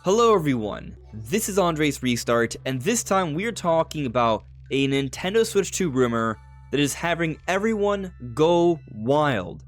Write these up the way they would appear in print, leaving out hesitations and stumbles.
Hello everyone, this is AndresRestart, and this time we are talking about a Nintendo Switch 2 rumor that is having everyone go wild.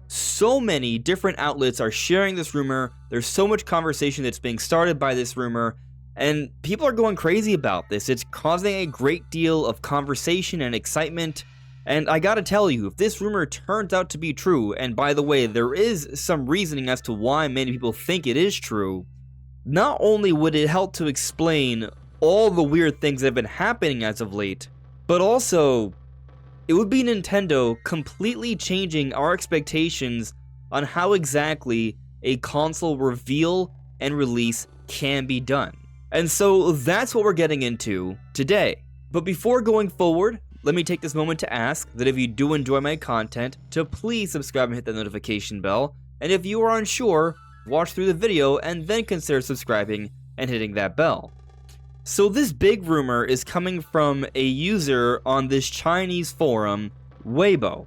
So many different outlets are sharing this rumor, there's so much conversation that's being started by this rumor, and people are going crazy about this. It's causing a great deal of conversation and excitement, and I gotta tell you, if this rumor turns out to be true, and by the way, there is some reasoning as to why many people think it is true, not only would it help to explain all the weird things that have been happening as of late, but also, it would be Nintendo completely changing our expectations on how exactly a console reveal and release can be done. And so that's what we're getting into today. But before going forward, let me take this moment to ask that if you do enjoy my content, to please subscribe and hit the notification bell, and if you are unsure, watch through the video and then consider subscribing and hitting that bell. So this big rumor is coming from a user on this Chinese forum, Weibo.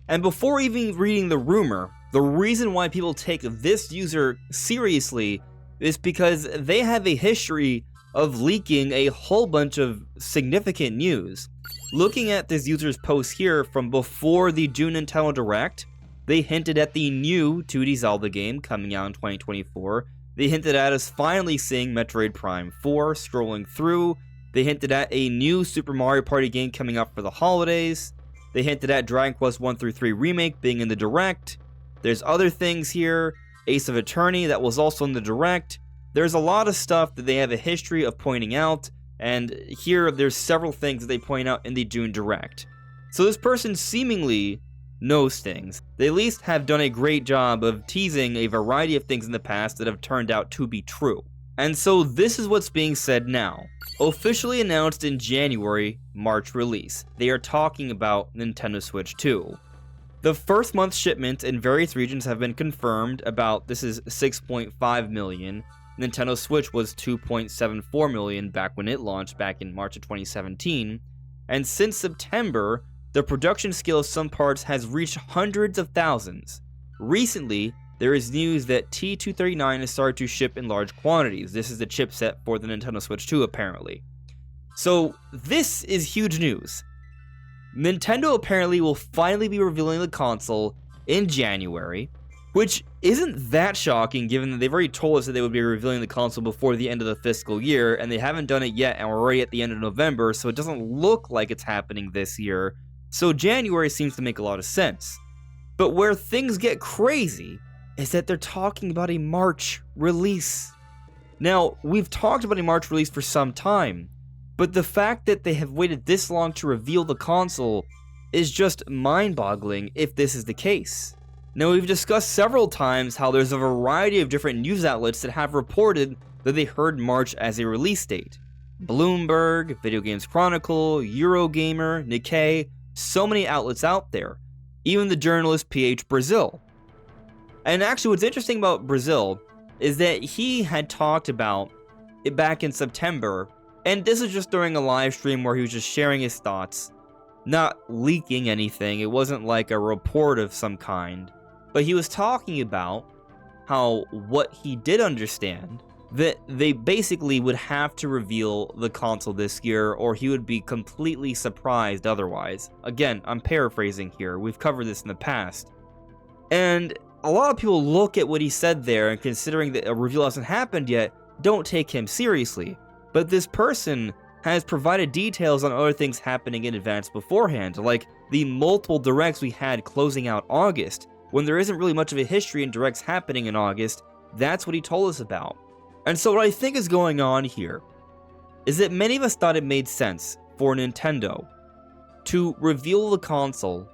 And before even reading the rumor, the reason why people take this user seriously is because they have a history of leaking a whole bunch of significant news. Looking at this user's post here from before the June Nintendo Direct, they hinted at the new 2D Zelda game coming out in 2024. They hinted at us finally seeing Metroid Prime 4 scrolling through. They hinted at a new Super Mario Party game coming out for the holidays. They hinted at Dragon Quest 1 through 3 Remake being in the Direct. There's other things here. Ace of Attorney that was also in the Direct. There's a lot of stuff that they have a history of pointing out. And here there's several things that they point out in the June Direct. So this person seemingly knows things. They at least have done a great job of teasing a variety of things in the past that have turned out to be true. And so this is what's being said now. Officially announced in January, March release. They are talking about Nintendo Switch 2. The first month's shipments in various regions have been confirmed. About this is 6.5 million. Nintendo Switch was 2.74 million back when it launched back in March of 2017. And since September, the production scale of some parts has reached hundreds of thousands. Recently, there is news that T239 has started to ship in large quantities. This is the chipset for the Nintendo Switch 2, apparently. So, this is huge news. Nintendo apparently will finally be revealing the console in January, which isn't that shocking given that they've already told us that they would be revealing the console before the end of the fiscal year, and they haven't done it yet, and we're already at the end of November, so it doesn't look like it's happening this year. So January seems to make a lot of sense. But where things get crazy is that they're talking about a March release. Now, we've talked about a March release for some time, but the fact that they have waited this long to reveal the console is just mind-boggling if this is the case. Now, we've discussed several times how there's a variety of different news outlets that have reported that they heard March as a release date. Bloomberg, Video Games Chronicle, Eurogamer, Nikkei, so many outlets out there, even the journalist PH Brazil. And actually what's interesting about Brazil is that he had talked about it back in September, and this is just during a live stream where he was just sharing his thoughts, not leaking anything. It wasn't like a report of some kind, but he was talking about how what he did understand that they basically would have to reveal the console this year or he would be completely surprised otherwise. Again, I'm paraphrasing here, we've covered this in the past. And a lot of people look at what he said there and considering that a reveal hasn't happened yet, don't take him seriously. But this person has provided details on other things happening in advance beforehand, like the multiple directs we had closing out August. When there isn't really much of a history in directs happening in August, that's what he told us about. And so what I think is going on here is that many of us thought it made sense for Nintendo to reveal the console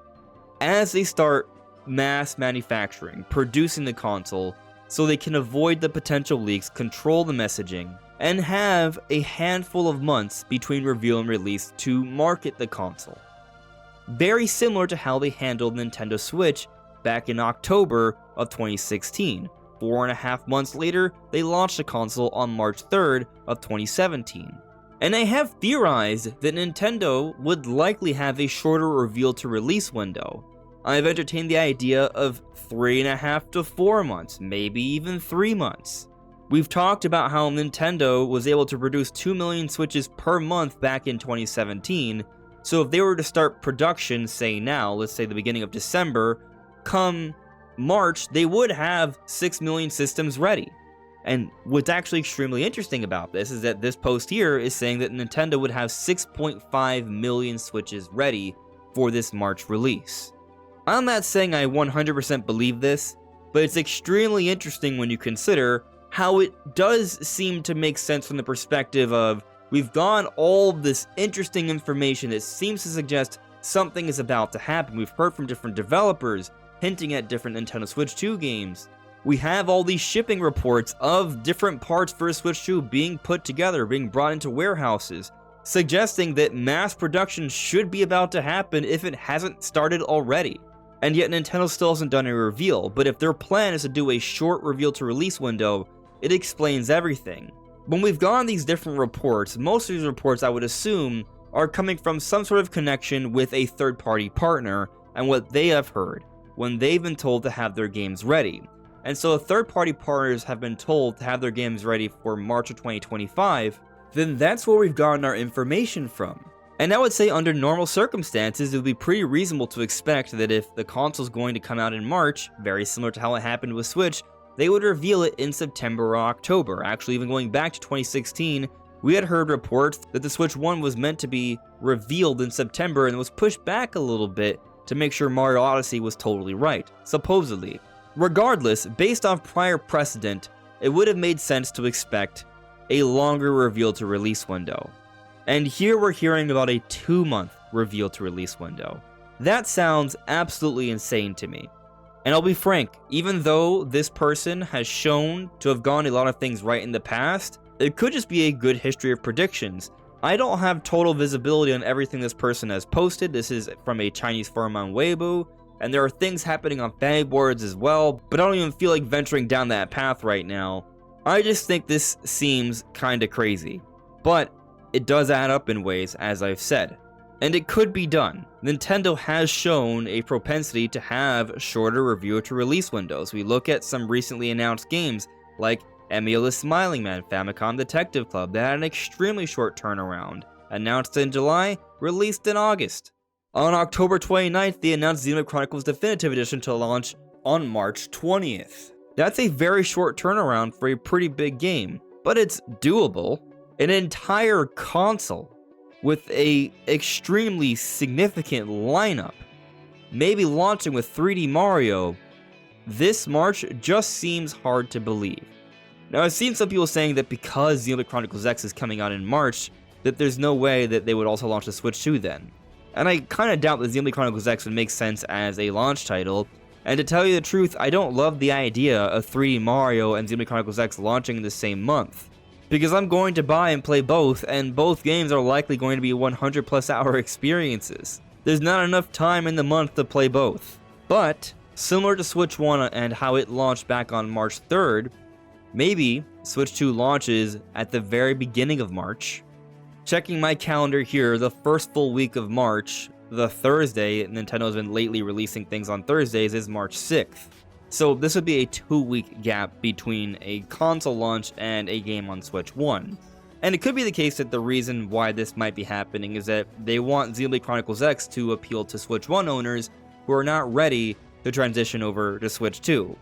as they start mass manufacturing, producing the console, so they can avoid the potential leaks, control the messaging, and have a handful of months between reveal and release to market the console. Very similar to how they handled Nintendo Switch back in October of 2016. 4.5 months later, they launched the console on March 3rd of 2017. And I have theorized that Nintendo would likely have a shorter reveal to release window. I've entertained the idea of 3.5 to 4 months, maybe even 3 months. We've talked about how Nintendo was able to produce 2 million Switches per month back in 2017, so if they were to start production, say now, let's say the beginning of December, come March, they would have 6 million systems ready. And what's actually extremely interesting about this is that this post here is saying that Nintendo would have 6.5 million Switches ready for this March release. I'm not saying I 100% believe this, but it's extremely interesting when you consider how it does seem to make sense from the perspective of we've gotten all this interesting information that seems to suggest something is about to happen. We've heard from different developers hinting at different Nintendo Switch 2 games. We have all these shipping reports of different parts for Switch 2 being put together, being brought into warehouses, suggesting that mass production should be about to happen if it hasn't started already. And yet Nintendo still hasn't done a reveal, but if their plan is to do a short reveal to release window, it explains everything. When we've gotten these different reports, most of these reports I would assume are coming from some sort of connection with a third-party partner and what they have heard when they've been told to have their games ready. And so if third-party partners have been told to have their games ready for March of 2025, then that's where we've gotten our information from. And I would say under normal circumstances, it would be pretty reasonable to expect that if the console's going to come out in March, very similar to how it happened with Switch, they would reveal it in September or October. Actually, even going back to 2016, we had heard reports that the Switch 1 was meant to be revealed in September and was pushed back a little bit to make sure Mario Odyssey was totally right, supposedly. Regardless, based off prior precedent, it would have made sense to expect a longer reveal to release window. And here we're hearing about a 2-month reveal to release window. That sounds absolutely insane to me. And I'll be frank, even though this person has shown to have gotten a lot of things right in the past, it could just be a good history of predictions. I don't have total visibility on everything this person has posted. This is from a Chinese forum on Weibo, and there are things happening on fan boards as well, but I don't even feel like venturing down that path right now. I just think this seems kinda crazy. But it does add up in ways, as I've said. And it could be done. Nintendo has shown a propensity to have shorter review to release windows. We look at some recently announced games like Emil the Smiling Man, Famicom Detective Club, that had an extremely short turnaround. Announced in July, released in August. On October 29th, they announced Xenoblade Chronicles Definitive Edition to launch on March 20th. That's a very short turnaround for a pretty big game, but it's doable. An entire console with a extremely significant lineup, maybe launching with 3D Mario, this March just seems hard to believe. Now, I've seen some people saying that because Xenoblade Chronicles X is coming out in March, that there's no way that they would also launch the Switch 2 then. And I kind of doubt that Xenoblade Chronicles X would make sense as a launch title, and to tell you the truth, I don't love the idea of 3D Mario and Xenoblade Chronicles X launching in the same month. Because I'm going to buy and play both, and both games are likely going to be 100 plus hour experiences. There's not enough time in the month to play both. But, similar to Switch 1 and how it launched back on March 3rd, maybe Switch 2 launches at the very beginning of March. Checking my calendar here, the first full week of March, the Thursday, Nintendo has been lately releasing things on Thursdays, is March 6th. So this would be a 2-week gap between a console launch and a game on Switch 1. And it could be the case that the reason why this might be happening is that they want Xenoblade Chronicles X to appeal to Switch 1 owners who are not ready to transition over to Switch 2.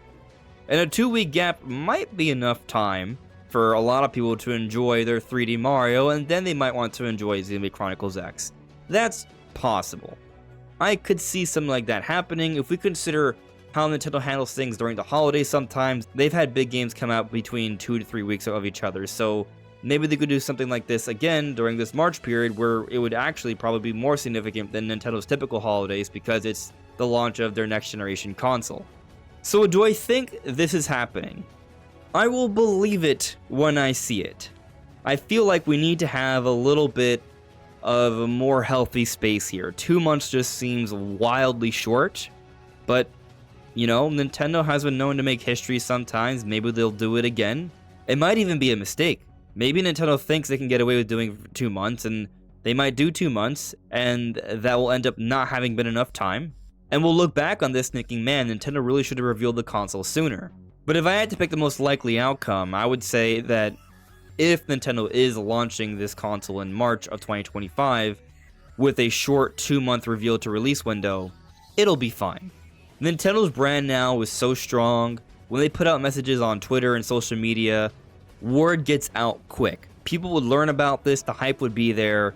And a 2-week gap might be enough time for a lot of people to enjoy their 3D Mario, and then they might want to enjoy Xenoblade Chronicles X. That's possible. I could see something like that happening if we consider how Nintendo handles things during the holidays sometimes. They've had big games come out between 2 to 3 weeks of each other, so maybe they could do something like this again during this March period where it would actually probably be more significant than Nintendo's typical holidays because it's the launch of their next generation console. So do I think this is happening? I will believe it when I see it. I feel like we need to have a little bit of a more healthy space here. 2 months just seems wildly short, but you know, Nintendo has been known to make history sometimes. Maybe they'll do it again. It might even be a mistake. Maybe Nintendo thinks they can get away with doing 2 months, and they might do 2 months, and that will end up not having been enough time. And we'll look back on this thinking, man, Nintendo really should have revealed the console sooner. But if I had to pick the most likely outcome, I would say that if Nintendo is launching this console in March of 2025 with a short 2-month reveal to release window, it'll be fine. Nintendo's brand now is so strong. When they put out messages on Twitter and social media, word gets out quick. People would learn about this, the hype would be there.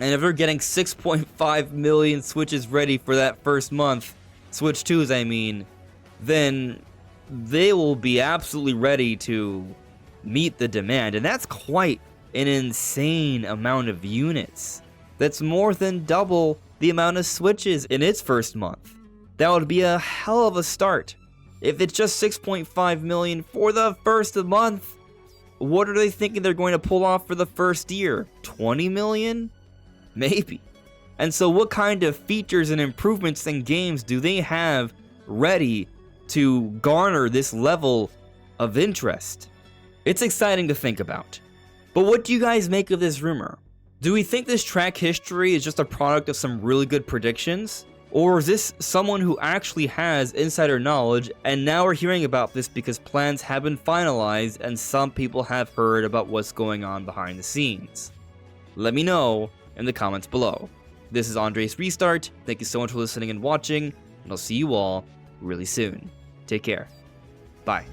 And if they're getting 6.5 million Switches ready for that first month, Switch 2s I mean, then they will be absolutely ready to meet the demand. And that's quite an insane amount of units. That's more than double the amount of Switches in its first month. That would be a hell of a start. If it's just 6.5 million for the first month, what are they thinking they're going to pull off for the first year? 20 million? Maybe. And so what kind of features and improvements in games do they have ready to garner this level of interest? It's exciting to think about. But what do you guys make of this rumor? Do we think this track history is just a product of some really good predictions? Or is this someone who actually has insider knowledge and now we're hearing about this because plans have been finalized and some people have heard about what's going on behind the scenes? Let me know in the comments below. This is AndresRestart. Thank you so much for listening and watching, and I'll see you all really soon. Take care. Bye.